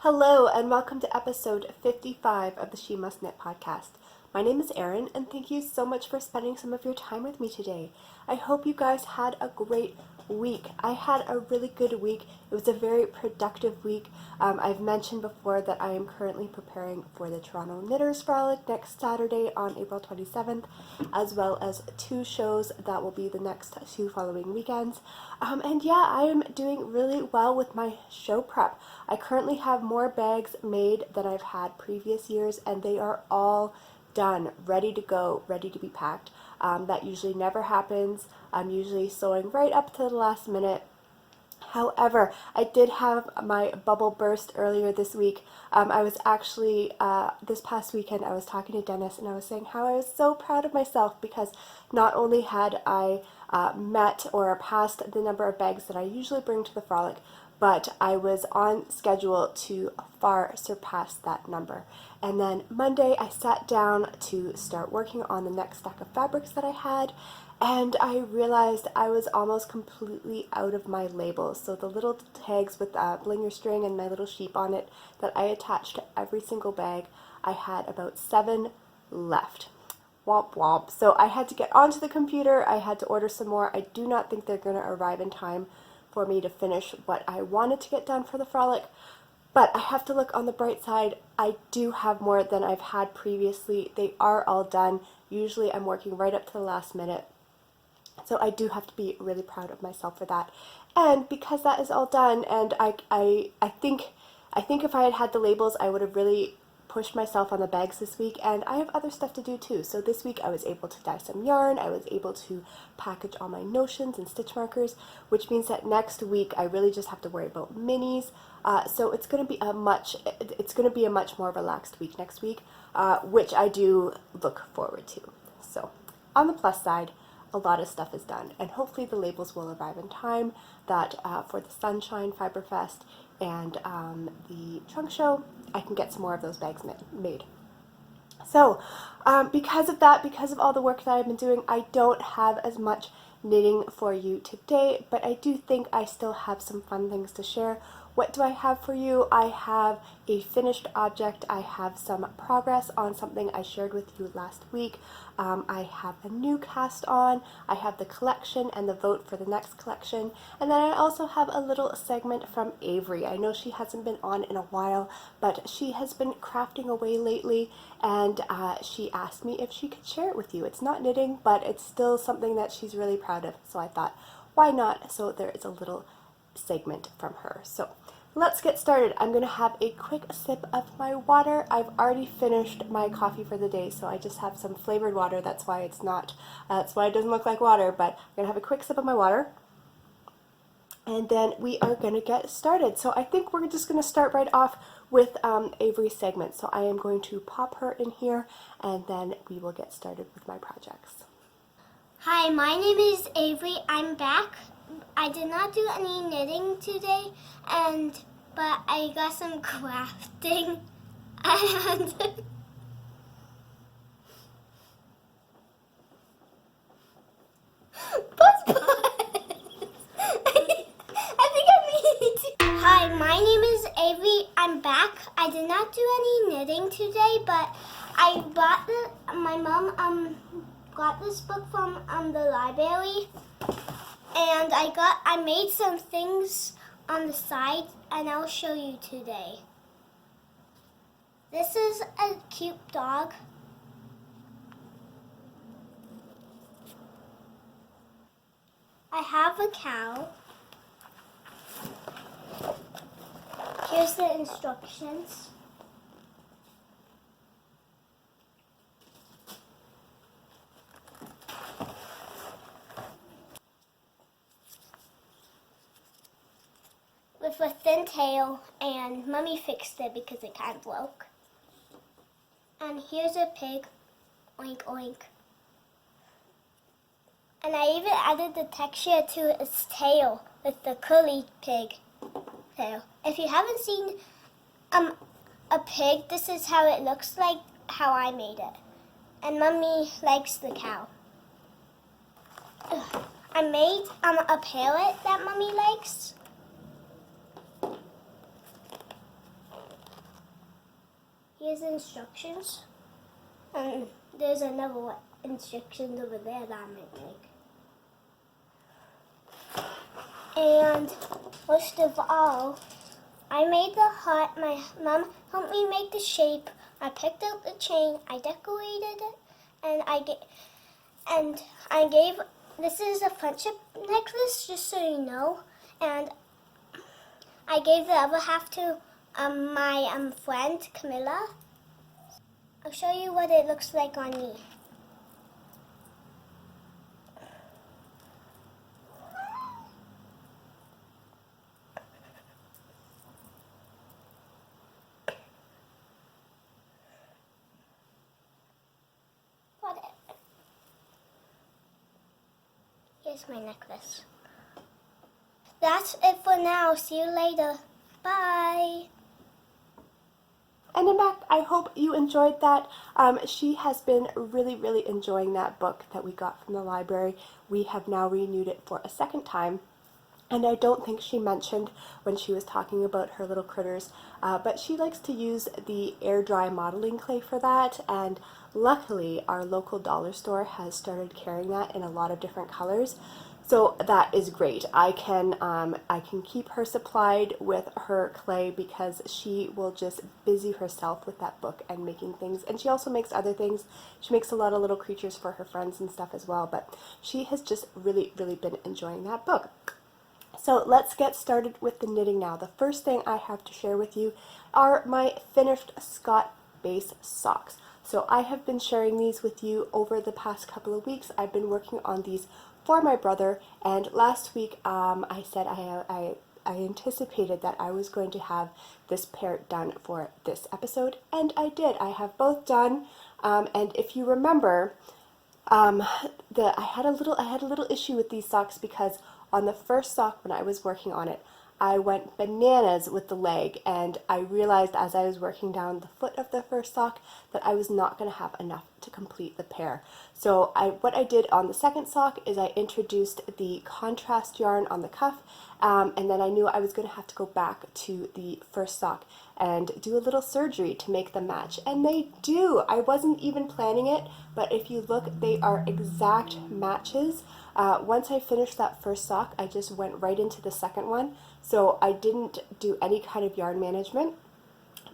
Hello, and welcome to episode 55 of the She.Must.Knit podcast. My name is Erin, and thank you so much for spending some of your time with me today. I hope you guys had a great week. I had a really good week. It was a very productive week. I've mentioned before that I am currently preparing for the Toronto Knitters Frolic next Saturday on April 27th, as well as 2 shows that will be the next 2 following weekends. And yeah, I am doing really well with my show prep. I currently have more bags made than I've had previous years, and they are all done, ready to go, ready to be packed. That usually never happens. I'm usually sewing right up to the last minute. However, I did have my bubble burst earlier this week. I was actually, this past weekend, I was talking to Dennis and I was saying how I was so proud of myself because not only had I met or passed the number of bags that I usually bring to the frolic, but I was on schedule to far surpass that number. And then Monday I sat down to start working on the next stack of fabrics that I had, and I realized I was almost completely out of my labels. So the little tags with Bling string and my little sheep on it that I attached to every single bag, I had about 7 left. Womp womp. So I had to get onto the computer, I had to order some more. I do not think they're going to arrive in time for me to finish what I wanted to get done for the frolic, but I have to look on the bright side. I do have more than I've had previously. They are all done. Usually I'm working right up to the last minute, so I do have to be really proud of myself for that. And because that is all done, and I think if I had had the labels, I would have really pushed myself on the bags this week, and I have other stuff to do too. So this week I was able to dye some yarn, I was able to package all my notions and stitch markers, which means that next week I really just have to worry about minis. So it's going to be a much more relaxed week next week, which I do look forward to. So on the plus side, a lot of stuff is done, and hopefully the labels will arrive in time that for the Sunshine Fiberfest and the trunk show, I can get some more of those bags made. So because of that, because of all the work that I've been doing, I don't have as much knitting for you today, but I do think I still have some fun things to share. What do I have for you? I have a finished object. I have some progress on something I shared with you last week. I have a new cast on. I have the collection and the vote for the next collection. And then I also have a little segment from Avery. I know she hasn't been on in a while, but she has been crafting away lately, and she asked me if she could share it with you. It's not knitting, but it's still something that she's really proud of. So I thought, why not? So there is a little segment from her. So let's get started. I'm going to have a quick sip of my water. I've already finished my coffee for the day, so I just have some flavored water. That's why it doesn't look like water, but I'm going to have a quick sip of my water. And then we are going to get started. So I think we're just going to start right off with Avery's segment. So I am going to pop her in here, and then we will get started with my projects. Hi, my name is Avery. I'm back. I did not do any knitting today, but I got some crafting, and I think I need to. Hi, my name is Avery. I'm back. I did not do any knitting today, but I bought my mom got this book from the library. And I made some things on the side, and I'll show you today. This is a cute dog. I have a cow. Here's the instructions. With a thin tail, and Mummy fixed it because it kind of broke. And here's a pig, oink oink. And I even added the texture to its tail with the curly pig tail. If you haven't seen a pig, this is how it looks like, how I made it. And Mummy likes the cow. I made a parrot that Mummy likes. Here's the instructions. And there's another instructions over there that I might make. And most of all, I made the heart. My mom helped me make the shape. I picked out the chain. I decorated it, and I gave. This is a friendship necklace, just so you know. And I gave the other half to my friend Camilla. I'll show you what it looks like on me. Here's my necklace. That's it for now. See you later. Bye. And in fact, I hope you enjoyed that. She has been really enjoying that book that we got from the library. We have now renewed it for a second time. And I don't think she mentioned when she was talking about her little critters, but she likes to use the air dry modeling clay for that, and luckily our local dollar store has started carrying that in a lot of different colors. So that is great. I can keep her supplied with her clay because she will just busy herself with that book and making things. And she also makes other things. She makes a lot of little creatures for her friends and stuff as well, but she has just really been enjoying that book. So let's get started with the knitting now. The first thing I have to share with you are my finished Scott base socks. So I have been sharing these with you over the past couple of weeks. I've been working on these for my brother, and last week I said I anticipated that I was going to have this pair done for this episode, and I did. I have both done, and if you remember, I had a little issue with these socks because on the first sock when I was working on it, I went bananas with the leg, and I realized as I was working down the foot of the first sock that I was not going to have enough to complete the pair. So what I did on the second sock is I introduced the contrast yarn on the cuff, and then I knew I was going to have to go back to the first sock and do a little surgery to make them match, and they do. I wasn't even planning it, but if you look, they are exact matches. Once I finished that first sock, I just went right into the second one, so I didn't do any kind of yarn management,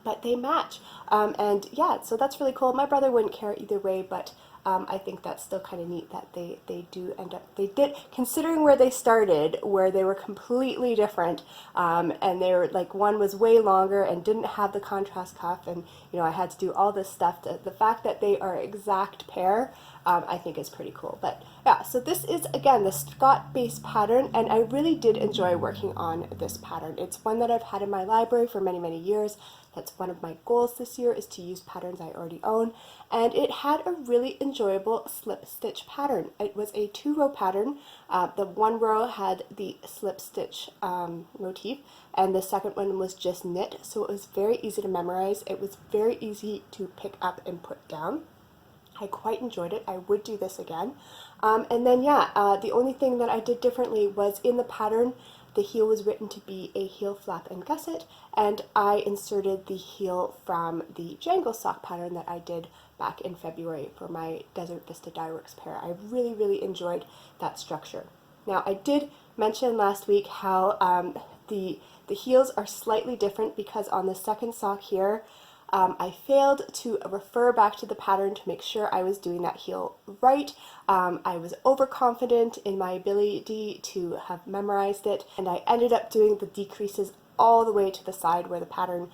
but they match. And yeah, so that's really cool. My brother wouldn't care either way, but I think that's still kind of neat that they do end up, they did, considering where they started, where they were completely different, and they were like, one was way longer and didn't have the contrast cuff, and you know, I had to do all this stuff. The fact that they are exact pair, I think is pretty cool. But yeah, so this is again the Scott base pattern, and I really did enjoy working on this pattern. It's one that I've had in my library for many years. That's one of my goals this year, is to use patterns I already own, and it had a really enjoyable slip stitch pattern. It was a 2-row pattern. The one row had the slip stitch motif, and the second one was just knit, so it was very easy to memorize. It was very easy to pick up and put down. I quite enjoyed it. I would do this again. And then yeah, the only thing that I did differently was in the pattern, the heel was written to be a heel flap and gusset, and I inserted the heel from the jangle sock pattern that I did back in February for my Desert Vista Dye Works pair. I really enjoyed that structure. Now, I did mention last week how the heels are slightly different because on the second sock here, I failed to refer back to the pattern to make sure I was doing that heel right. I was overconfident in my ability to have memorized it, and I ended up doing the decreases all the way to the side where the pattern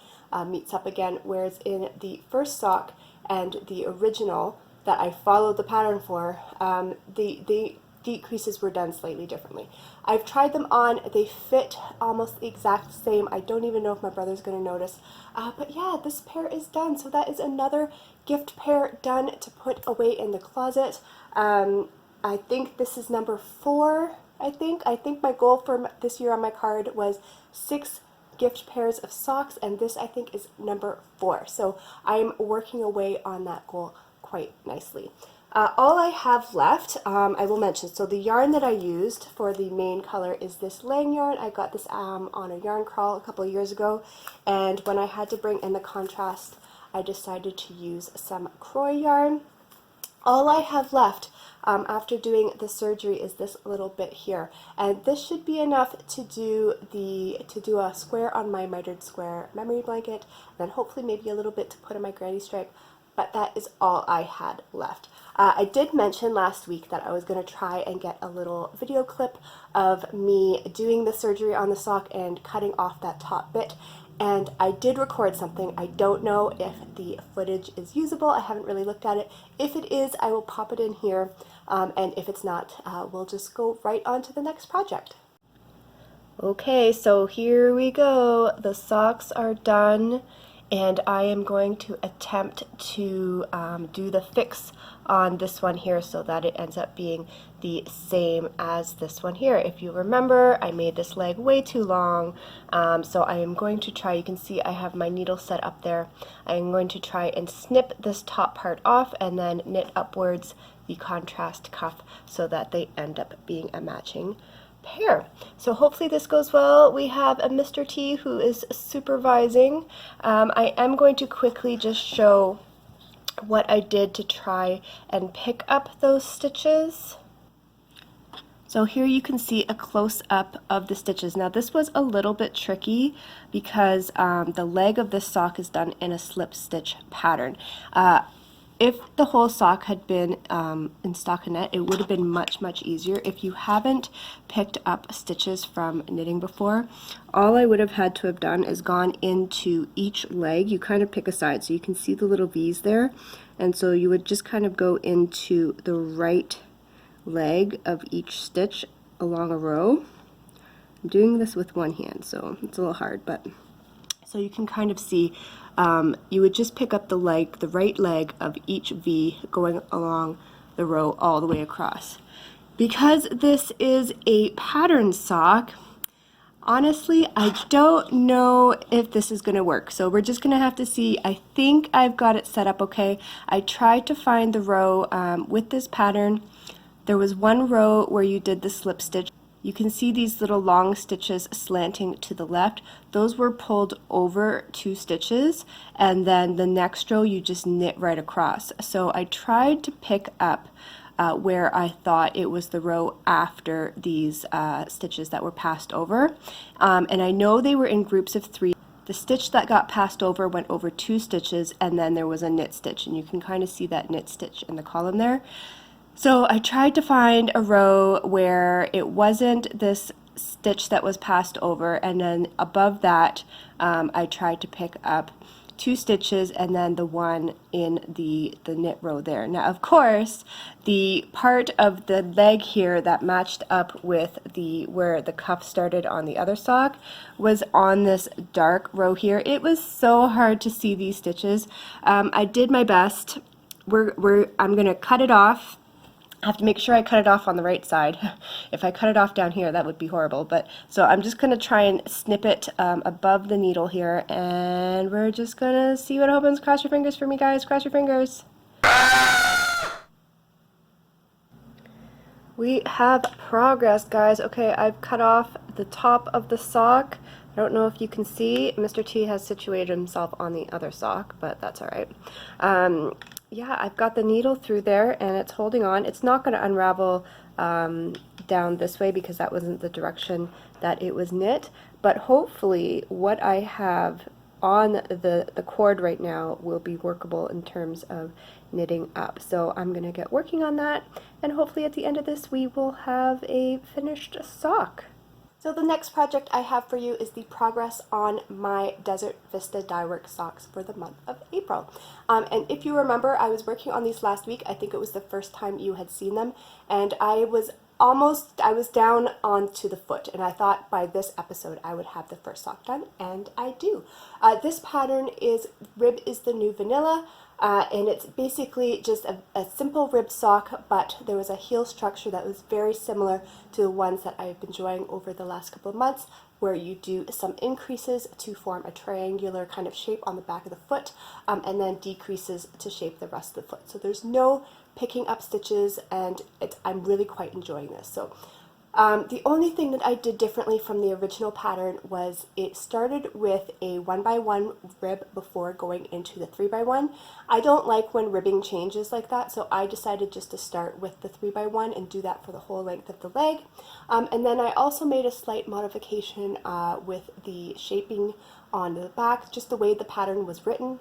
meets up again, whereas in the first sock and the original that I followed the pattern for, the decreases were done slightly differently. I've tried them on, they fit almost the exact same. I don't even know if my brother's going to notice, but yeah, this pair is done. So that is another gift pair done to put away in the closet. I think this is number 4. I think my goal for this year on my card was 6 gift pairs of socks, and this I think is number 4. So I'm working away on that goal quite nicely. All I have left, I will mention, so the yarn that I used for the main color is this Lang yarn. I got this on a yarn crawl a couple of years ago, and when I had to bring in the contrast I decided to use some croy yarn. All I have left after doing the surgery is this little bit here, and this should be enough to do a square on my mitered square memory blanket, and then hopefully maybe a little bit to put on my granny stripe, but that is all I had left. I did mention last week that I was going to try and get a little video clip of me doing the surgery on the sock and cutting off that top bit. And I did record something. I don't know if the footage is usable. I haven't really looked at it. If it is, I will pop it in here. And if it's not, we'll just go right on to the next project. Okay, so here we go. The socks are done. And I am going to attempt to do the fix on this one here so that it ends up being the same as this one here. If you remember, I made this leg way too long, so I am going to try, you can see I have my needle set up there. I am going to try and snip this top part off and then knit upwards the contrast cuff so that they end up being a matching pair. So hopefully this goes well. We have a Mr. T who is supervising. I am going to quickly just show what I did to try and pick up those stitches. So here you can see a close-up of the stitches. Now this was a little bit tricky because the leg of this sock is done in a slip stitch pattern. If the whole sock had been in stockinette, it would have been much easier. If you haven't picked up stitches from knitting before, all I would have had to have done is gone into each leg. You kind of pick a side, so you can see the little V's there, and so you would just kind of go into the right leg of each stitch along a row. I'm doing this with one hand, so it's a little hard, but so you can kind of see you would just pick up the right leg of each V going along the row all the way across. Because this is a pattern sock, honestly, I don't know if this is going to work. So we're just going to have to see. I think I've got it set up okay. I tried to find the row with this pattern. There was one row where you did the slip stitch. You can see these little long stitches slanting to the left. Those were pulled over 2 stitches, and then the next row you just knit right across. So I tried to pick up where I thought it was the row after these stitches that were passed over. And I know they were in groups of 3. The stitch that got passed over went over 2 stitches, and then there was a knit stitch, and you can kind of see that knit stitch in the column there. So I tried to find a row where it wasn't this stitch that was passed over, and then above that I tried to pick up 2 stitches and then the one in the knit row there. Now of course the part of the leg here that matched up with where the cuff started on the other sock was on this dark row here. It was so hard to see these stitches. I did my best. I'm gonna cut it off. I have to make sure I cut it off on the right side. If I cut it off down here, that would be horrible. But so I'm just going to try and snip it above the needle here, and we're just going to see what happens. Cross your fingers for me, guys. Cross your fingers. We have progress, guys. Okay, I've cut off the top of the sock. I don't know if you can see. Mr. T has situated himself on the other sock, but that's all right. Yeah, I've got the needle through there and it's holding on. It's not going to unravel down this way because that wasn't the direction that it was knit, but hopefully what I have on the cord right now will be workable in terms of knitting up. So I'm going to get working on that, and hopefully at the end of this we will have a finished sock. So the next project I have for you is the progress on my Desert Vista dyework socks for the month of April. And if you remember, I was working on these last week. I think it was the first time you had seen them, and I was down onto the foot, and I thought by this episode I would have the first sock done, and I do. This pattern is Rib is the New Vanilla. And it's basically just a simple rib sock, but there was a heel structure that was very similar to the ones that I've been enjoying over the last couple of months, where you do some increases to form a triangular kind of shape on the back of the foot, and then decreases to shape the rest of the foot. So there's no picking up stitches, and I'm really quite enjoying this. So The only thing that I did differently from the original pattern was it started with a 1x1 rib before going into the 3x1. I don't like when ribbing changes like that, so I decided just to start with the 3x1 and do that for the whole length of the leg. And then I also made a slight modification with the shaping on the back, just the way the pattern was written.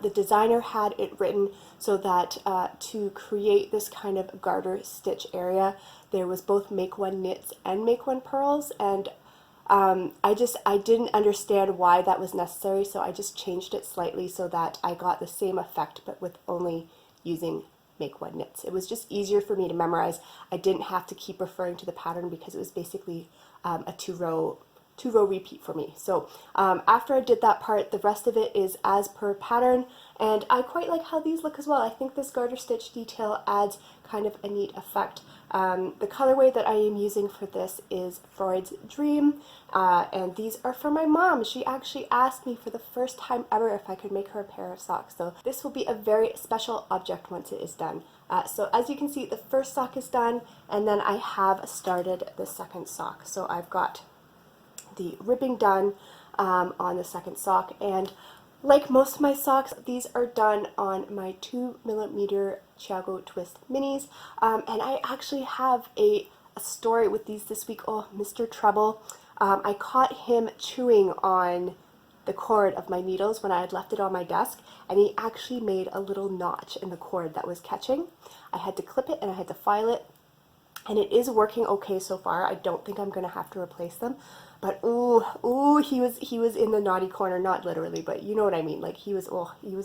The designer had it written so that to create this kind of garter stitch area, there was both make one knits and make one purls, and I didn't understand why that was necessary, so I just changed it slightly so that I got the same effect but with only using make one knits. It was just easier for me to memorize. I didn't have to keep referring to the pattern because it was basically a two-row repeat for me. So after I did that part, the rest of it is as per pattern, and I quite like how these look as well. I think this garter stitch detail adds kind of a neat effect. The colorway that I am using for this is Freud's Dream, and these are for my mom. She actually asked me for the first time ever if I could make her a pair of socks, so this will be a very special object once it is done. So as you can see, the first sock is done, and then I have started the second sock. So I've got the ribbing done on the second sock, and like most of my socks, these are done on my 2mm Chiago Twist minis, and I actually have a story with these this week. Oh, Mr. Trouble. I caught him chewing on the cord of my needles when I had left it on my desk, and he actually made a little notch in the cord that was catching. I had to clip it and I had to file it, and it is working okay so far. I don't think I'm going to have to replace them. But ooh, he was in the naughty corner, not literally, but you know what I mean. Like he was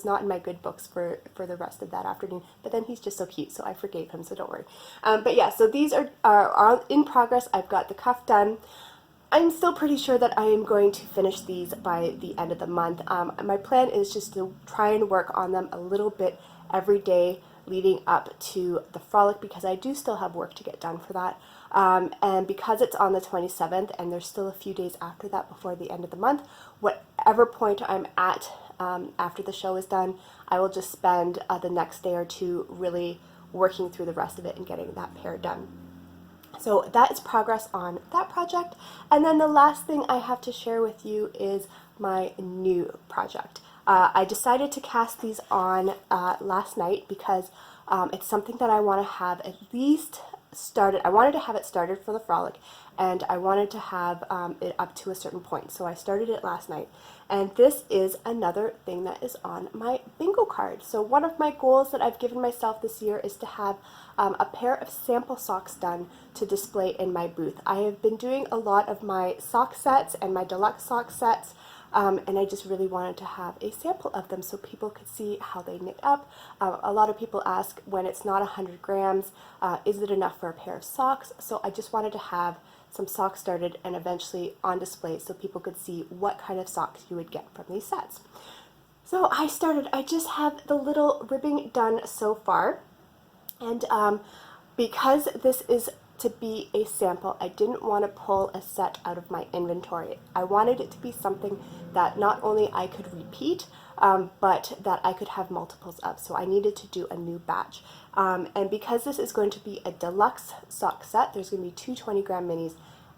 not in my good books for the rest of that afternoon. But then he's just so cute, so I forgave him, so don't worry. But yeah, so these are in progress. I've got the cuff done. I'm still pretty sure that I am going to finish these by the end of the month. My plan is just to try and work on them a little bit every day leading up to the frolic, because I do still have work to get done for that. And because it's on the 27th and there's still a few days after that before the end of the month, whatever point I'm at after the show is done, I will just spend the next day or two really working through the rest of it and getting that pair done. So that is progress on that project. And then the last thing I have to share with you is my new project. I decided to cast these on last night because it's something that I want to have at least started. I wanted to have it started for the frolic, and I wanted to have it up to a certain point. So I started it last night, and this is another thing that is on my bingo card. So one of my goals that I've given myself this year is to have a pair of sample socks done to display in my booth. I have been doing a lot of my sock sets and my deluxe sock sets, and I just really wanted to have a sample of them so people could see how they knit up. A lot of people ask, when it's not 100 grams, is it enough for a pair of socks? So I just wanted to have some socks started and eventually on display so people could see what kind of socks you would get from these sets. So I just have the little ribbing done so far, and because this is to be a sample, I didn't want to pull a set out of my inventory. I wanted it to be something that not only I could repeat, but that I could have multiples of. So I needed to do a new batch. And because this is going to be a deluxe sock set, there's going to be two 20-gram minis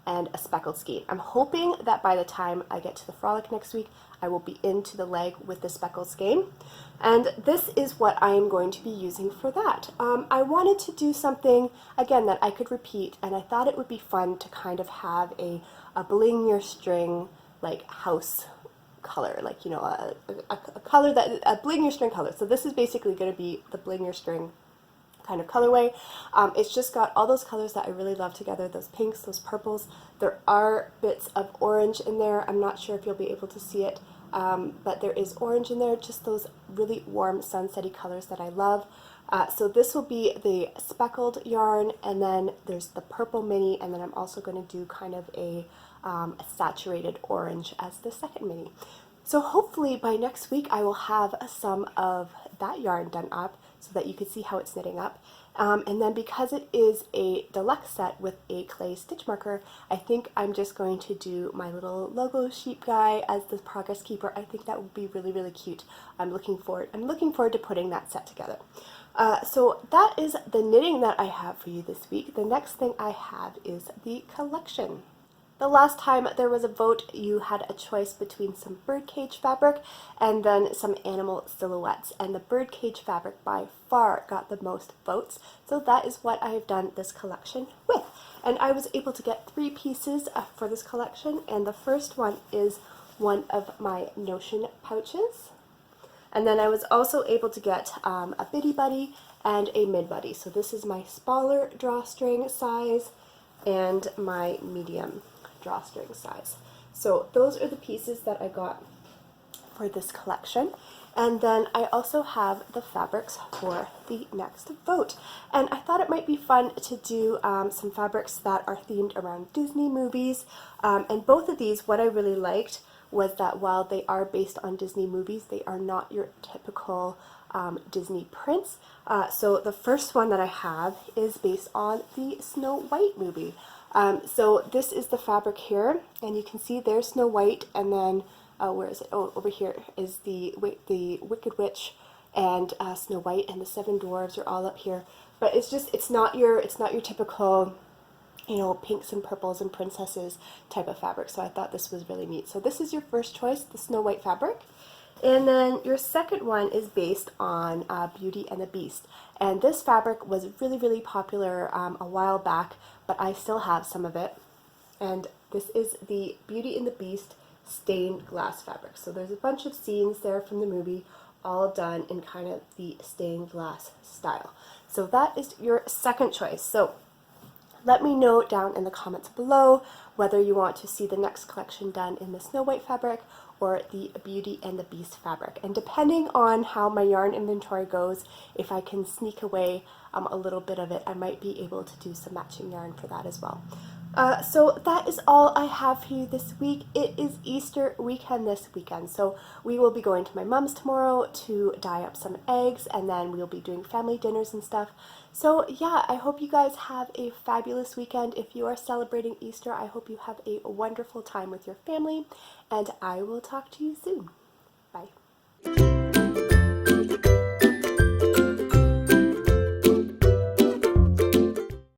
and a speckled skein. I'm hoping that by the time I get to the frolic next week, I will be into the leg with the speckled skein. And this is what I am going to be using for that. I wanted to do something, again, that I could repeat, and I thought it would be fun to kind of have a bling your string, like, house color, like, you know, a color that, a bling your string color. So this is basically going to be the bling your string kind of colorway. It's just got all those colors that I really love together, those pinks, those purples. There are bits of orange in there. I'm not sure if you'll be able to see it, but there is orange in there, just those really warm sunsetty colors that I love. So this will be the speckled yarn, and then there's the purple mini, and then I'm also going to do kind of a saturated orange as the second mini. So hopefully by next week I will have some of that yarn done up so that you can see how it's knitting up. And then because it is a deluxe set with a clay stitch marker, I think I'm just going to do my little logo sheep guy as the progress keeper. I think that would be really, really cute. I'm looking forward to putting that set together. So that is the knitting that I have for you this week. The next thing I have is the collection. The last time there was a vote, you had a choice between some birdcage fabric and then some animal silhouettes. And the birdcage fabric by far got the most votes. So that is what I have done this collection with. And I was able to get 3 pieces for this collection. And the first one is one of my Notion pouches. And then I was also able to get a bitty buddy and a mid buddy. So this is my smaller drawstring size and my medium drawstring size. So those are the pieces that I got for this collection. And then I also have the fabrics for the next vote. And I thought it might be fun to do some fabrics that are themed around Disney movies. And both of these, what I really liked was that while they are based on Disney movies, they are not your typical Disney prints. So the first one that I have is based on the Snow White movie. So this is the fabric here, and you can see there's Snow White, and then where is it? Oh, over here is the Wicked Witch and Snow White, and the 7 dwarves are all up here. But it's not your typical, you know, pinks and purples and princesses type of fabric. So I thought this was really neat. So this is your first choice, the Snow White fabric. And then your second one is based on Beauty and the Beast. And this fabric was really, really popular a while back, but I still have some of it. And this is the Beauty and the Beast stained glass fabric. So there's a bunch of scenes there from the movie, all done in kind of the stained glass style. So that is your second choice. So let me know down in the comments below whether you want to see the next collection done in the Snow White fabric or the Beauty and the Beast fabric. And depending on how my yarn inventory goes, if I can sneak away a little bit of it, I might be able to do some matching yarn for that as well. So that is all I have for you this week. It is Easter weekend this weekend, so we will be going to my mom's tomorrow to dye up some eggs, and then we'll be doing family dinners and stuff. So yeah, I hope you guys have a fabulous weekend. If you are celebrating Easter, I hope you have a wonderful time with your family, and I will talk to you soon.